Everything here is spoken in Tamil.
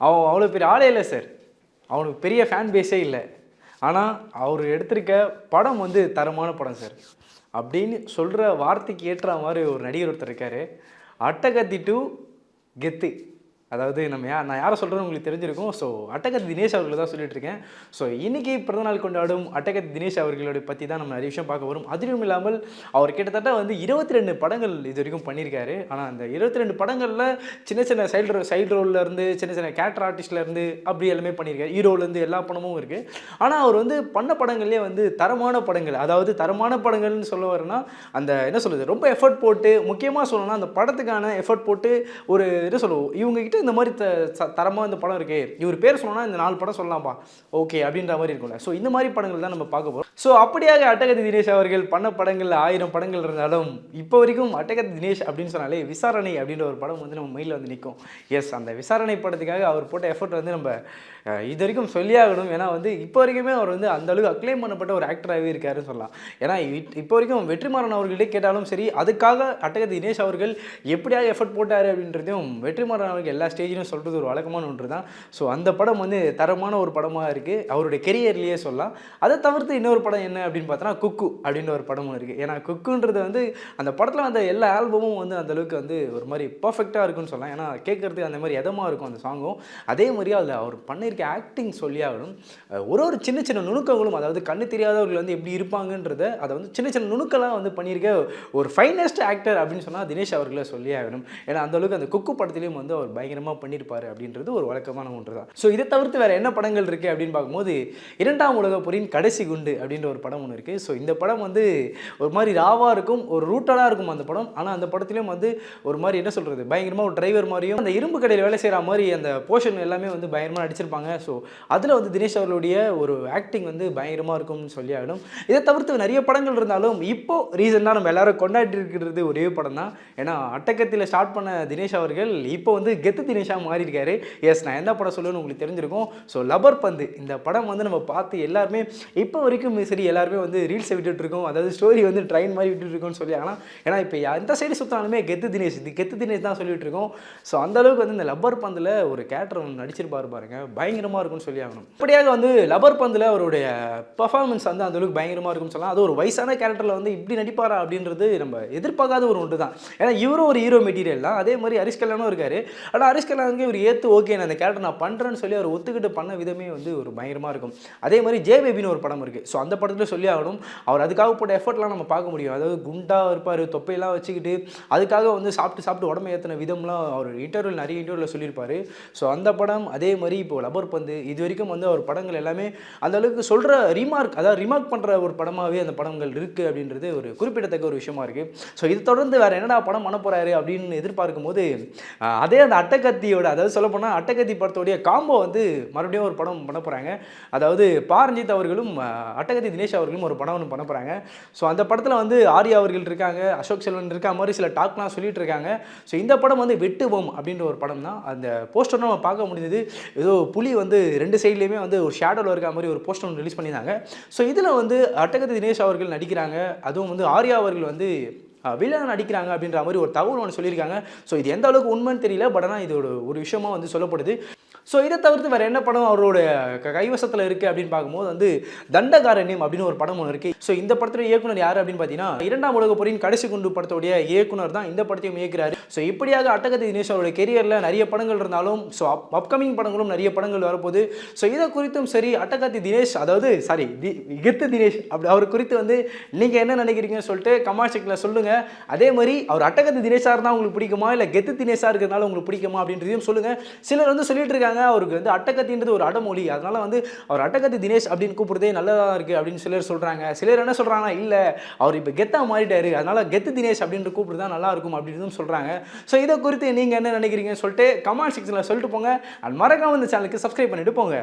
அவன் அவ்வளோ பெரிய ஆளே இல்லை சார். அவனுக்கு பெரிய ஃபேன் பேஸே இல்லை. ஆனால் அவர் எடுத்திருக்க படம் வந்து தரமான படம் சார் அப்படின்னு சொல்கிற வார்த்தைக்கு ஏற்ற மாதிரி ஒரு நடிகர் ஒருத்தர் இருக்கார். அட்டகத்தி டூ கெத்து. அதாவது நான் யாரை சொல்கிறேன்னு உங்களுக்கு தெரிஞ்சிருக்கும். ஸோ அட்டகத்தி தினேஷ் அவர்களை தான் சொல்லிட்டு இருக்கேன். ஸோ இன்றைக்கி பிறந்தநாள் கொண்டாடும் அட்டகத்தி தினேஷ் அவர்களோட பற்றி தான் நம்ம நிறைய விஷயம் பார்க்க வரும். அதுவும் இல்லாமல் அவர் கிட்டத்தட்ட வந்து 22 படங்கள் இது வரைக்கும் பண்ணியிருக்காரு. ஆனால் அந்த 22 படங்களில் சின்ன சின்ன சைடு ரோல்லேருந்து சின்ன சின்ன கேரக்டர் ஆர்டிஸ்ட்லேருந்து அப்படி எல்லாமே பண்ணியிருக்காரு. ஹீரோலேருந்து எல்லா படமும் இருக்குது. ஆனால் அவர் வந்து பண்ண படங்கள்லேயே வந்து தரமான படங்கள், அதாவது தரமான படங்கள்னு சொல்ல வரேன்னா அந்த என்ன சொல்கிறது, ரொம்ப எஃபர்ட் போட்டு, முக்கியமாக சொல்லணும்னா அந்த படத்துக்கான எஃபர்ட் போட்டு ஒரு என்ன சொல்லுவோம், இவங்ககிட்ட இந்த மாதிரி தரமாக இந்த படம் இருக்குது, இவர் பேர் சொல்லணும்னா இந்த 4 படம் சொல்லலாம்ப்பா ஓகே அப்படின்ற மாதிரி இருக்கும்ல. ஸோ இந்த மாதிரி படங்கள் தான் நம்ம பார்க்க போகிறோம். ஸோ அப்படியாக அட்டகத்தி தினேஷ் அவர்கள் பண்ண படங்கள் 1000 படங்கள் இருந்தாலும் இப்போ வரைக்கும் அட்டகத்தி தினேஷ் அப்படின்னு சொன்னாலே விசாரணை அப்படின்ற ஒரு படம் வந்து நம்ம மைண்டில் வந்து நிற்கும். எஸ், அந்த விசாரணை படத்துக்காக அவர் போட்ட எஃபர்ட் வந்து நம்ம இது வரைக்கும் சொல்லியாகணும். ஏன்னா வந்து இப்போ வரைக்குமே அவர் வந்து அந்தளவுக்கு அக்ளைம் பண்ணப்பட்ட ஒரு ஆக்டராகவே இருக்காருன்னு சொல்லலாம். ஏன்னா இப்போ வரைக்கும் வெற்றிமாறன் அவர்களே கேட்டாலும் சரி, அதுக்காக அட்டகத்தி தினேஷ் அவர்கள் எப்படியாக எஃபர்ட் போட்டார் அப்படின்றதையும் வெற்றிமாறன் அவர்கள் எல்லா ஸ்டேஜிலும் சொல்கிறது ஒரு வழக்கமான ஒன்று தான். ஸோ அந்த படம் வந்து தரமான ஒரு படமாக இருக்குது அவருடைய கெரியர்லேயே சொல்லலாம். அதை தவிர்த்து இன்னொரு படம் என்ன அப்படின்னு பார்த்தோன்னா குக்கு அப்படின்ற ஒரு படமும் இருக்குது. ஏன்னா குக்குன்றது வந்து அந்த படத்தில் அந்த எல்லா ஆல்பமும் வந்து அந்தளவுக்கு வந்து ஒரு மாதிரி பர்ஃபெக்டாக இருக்குன்னு சொல்லலாம். ஏன்னா கேட்குறதுக்கு அந்த மாதிரி எதமாக இருக்கும் அந்த சாங்கும். அதே மாதிரி அதில் அவர் பண்ணியிருக்க ஆக்டிங் சொல்லியாகணும். ஒரு சின்ன சின்ன நுணுக்கங்களும், அதாவது கண்ணு தெரியாதவர்கள் வந்து எப்படி இருப்பாங்கன்றத அதை வந்து சின்ன சின்ன நுணுக்கெல்லாம் வந்து பண்ணியிருக்க ஒரு ஃபைனஸ்ட் ஆக்டர் அப்படின்னு சொன்னால் தினேஷ் அவர்களை சொல்லி ஆகணும். ஏன்னா அந்தளவுக்கு அந்த குக்கு படத்துலேயும் வந்து அவர் பயங்கரமாக பண்ணியிருப்பார் அப்படின்றது ஒரு வழக்கமான ஒன்று தான். ஸோ இதை தவிர்த்து வேறு என்ன படங்கள் இருக்குது அப்படின்னு பார்க்கும்போது 2ஆம் உலகப் போரின் கடைசி குண்டு அப்படின்ற ஒரு படம் ஒன்று இருக்குது. ஸோ இந்த படம் வந்து ஒரு மாதிரி ராவாக இருக்கும், ஒரு ரூட்டடாக இருக்கும் அந்த படம். ஆனால் அந்த படத்துலேயும் வந்து ஒரு மாதிரி என்ன சொல்கிறது, பயங்கரமாக ஒரு டிரைவர் மாதிரியும் அந்த இரும்பு கடையில் வேலை செய்கிற மாதிரி அந்த போர்ஷன் எல்லாமே வந்து பயங்கரமாக நடிச்சிருப்பாங்க. ஸோ அதில் வந்து தினேஷ் அவர்களுடைய ஒரு ஆக்டிங் வந்து பயங்கரமாக இருக்கும்னு சொல்லி ஆகணும். இதை தவிர்த்து நிறைய படங்கள் இருந்தாலும் இப்போது ரீசெண்டாக நம்ம எல்லாரும் கொண்டாடி இருக்கிறது ஒரே படம் தான். ஏன்னா அட்டகத்தில் ஸ்டார்ட் பண்ண தினேஷ் அவர்கள் இப்போ வந்து கெத்து தினேஷாக மாறியிருக்காரு. எஸ், நான் எந்த படம் சொல்லுவேன்னு உங்களுக்கு தெரிஞ்சிருக்கும். ஸோ லப்பர் பந்து இந்த படம் வந்து நம்ம பார்த்து எல்லாருமே இப்போ வரைக்கும் சரி எல்லாருமே வந்து ரீல்ஸை விட்டுட்டுருக்கோம், அதாவது ஸ்டோரி வந்து ட்ரெயின் மாதிரி விட்டுட்டுருக்கோம்னு சொல்லி. ஆனால் ஏன்னா இப்போ எந்த சைடு சுற்றினாலுமே கெத்து தினேஷ் தான் சொல்லிட்டு இருக்கோம். ஸோ அந்தளவுக்கு வந்து இந்த லப்பர் பந்தில் ஒரு கேரக்டர் ஒன்று நடிச்சிருப்பாரு பாருங்க, பயங்கரமாக இருக்கும்னு சொல்லி ஆகணும். இப்படியாக வந்து லப்பர் பந்தில் அவருடைய பர்ஃபார்மன்ஸ் வந்து அந்தளவுக்கு பயங்கரமாக இருக்கும்னு சொல்லலாம். அது ஒரு வயசான கேரக்டரில் வந்து இப்படி நடிப்பாரா அப்படின்றது நம்ம எதிர்பார்க்காத ஒரு ஒன்று தான். ஏன்னா இவரும் ஒரு ஹீரோ மெட்டீரியல் தான். அதே மாதிரி ஹரிஷ் கல்யாணும் இருக்காரு. ஆனால் ஹரிஷ் கல்யாணுக்கு இவர் ஏற்று ஓகே நான் அந்த கேரக்டர் நான் பண்ணுறேன்னு சொல்லி அவர் ஒத்துக்கிட்டு பண்ண விதமே வந்து ஒரு பயங்கரமாக இருக்கும். அதே மாதிரி ஜே பேபின்னு ஒரு படம் இருக்குது. ஸோ அந்த படத்தில் சொல்லி ஆகணும், அவர் அதுக்காக போட்ட எஃபர்ட்லாம் நம்ம பார்க்க முடியும். அதாவது குண்டாக இருப்பார், தொப்பையெல்லாம் வச்சுக்கிட்டு அதுக்காக வந்து சாப்பிட்டு உடம்பு ஏற்றின விதம்லாம் அவர் நிறைய இன்டர்வியூவில் சொல்லியிருப்பார். ஸோ அந்த படம். அதே மாதிரி இப்போ லப்பர் பந்து இது வரைக்கும் வந்து அவர் படங்கள் எல்லாமே அந்த அளவுக்கு சொல்கிற ரிமார்க் பண்ணுற ஒரு படமாகவே அந்த படங்கள் இருக்குது அப்படின்றது ஒரு குறிப்பிடத்தக்க ஒரு விஷயமா இருக்குது. ஸோ இது தொடர்ந்து வேறு என்னடா படம் பண்ண போகிறாரு அப்படின்னு எதிர்பார்க்கும் போது அதே அந்த அட்டகத்தியோட, அதாவது சொல்லப்போனால் அட்டகத்தி படத்தோடைய காம்போ வந்து மறுபடியும் ஒரு படம் பண்ண போகிறாங்க. அதாவது பாரஞ்சித் அவர்களும் அட்டகத்தி தினேஷ் அவர்களும் ஒரு படம் ஒன்று பண்ண போகிறாங்க. ஸோ அந்த படத்தில் வந்து ஆர்யா அவர்கள் இருக்காங்க, அசோக் செல்வன் இருக்கா மாதிரி சில டாக்லாம் சொல்லிட்டு இருக்காங்க. ஸோ இந்த படம் வந்து வெட்டுவோம் அப்படின்ற ஒரு படம் தான். அந்த போஸ்டர் நம்ம பார்க்க முடிஞ்சது, ஏதோ புலி வந்து 2 சைட்லேயுமே வந்து ஒரு ஷேடோவில் இருக்க மாதிரி ஒரு போஸ்டர் ஒன்று ரிலீஸ் பண்ணியிருந்தாங்க. ஸோ இதில் வந்து அட்டகத்தி தினேஷ் அவர்கள் நடிக்கிறாங்க, அதுவும் வந்து ஆர்யா அவர்கள் வந்து வில்லன் நடிக்கிறாங்க அப்படின்ற மாதிரி ஒரு தகவல் ஒன்று சொல்லியிருக்காங்க. ஸோ இது எந்த அளவுக்கு உண்மைன்னு தெரியல, பட் ஆனால் இது ஒரு விஷயமா வந்து சொல்லப்படுது. ஸோ இதை தவிர்த்து வேறு என்ன படம் அவரோட கைவசத்தில் இருக்குது அப்படின்னு பார்க்கும்போது வந்து தண்டகாரண்யம் அப்படின்னு ஒரு படம் ஒன்று இருக்குது. ஸோ இந்த படத்துடைய இயக்குனர் யார் அப்படின்னு பார்த்தீங்கன்னா 2ஆம் உலகப் போரின் கடைசி குண்டு படத்துடைய இயக்குனர் தான் இந்த படத்தையும் இயக்குறாரு. ஸோ இப்படியாக அட்டகத்தி தினேஷ் அவருடைய கெரியரில் நிறைய படங்கள் இருந்தாலும் ஸோ அப்கமிங் படங்களும் நிறைய படங்கள் வரப்போகுது. ஸோ இதை குறித்தும் சரி அட்டகத்தி தினேஷ், அதாவது கெத்து தினேஷ் அப்படி அவர் குறித்து வந்து நீங்கள் என்ன நினைக்கிறீங்கன்னு சொல்லிட்டு கமெண்ட் செக்ஷனில் சொல்லுங்கள். அதே மாதிரி அவர் அட்டகத்தி தினேஷாக இருந்தால் உங்களுக்கு பிடிக்குமா, இல்லை கெத்து தினேஷாக இருக்கிறதுனால உங்களுக்கு பிடிக்குமா அப்படின்றதையும் சொல்லுங்கள். சிலர் வந்து சொல்லிட்டு இருக்காங்க அவருக்கு வந்து அட்டகத்தின்றது ஒரு அடமொழி, அதனால வந்து அவர் அட்டகத்தி தினேஷ் அப்படின்னு கூப்பிடுறதே நல்லதாக இருக்குது அப்படின்னு சிலர் சொல்கிறாங்க. சிலர் என்ன சொல்கிறாங்கன்னா இல்லை அவர் இப்போ கெத்தா மாறிட்டாரு, அதனால கெத்து தினேஷ் அப்படின்னு கூப்பிடுறதா நல்லா இருக்கும் அப்படின்னு சொல்கிறாங்க. ஸோ இதை குறித்து நீங்கள் என்ன நினைக்கிறீங்கன்னு சொல்லிட்டு கமெண்ட் செக்ஷனில் சொல்லிட்டு போங்க. அண்ட் மறக்காம இந்த சேனலுக்கு சப்ஸ்கிரைப் பண்ணிட்டு போங்க.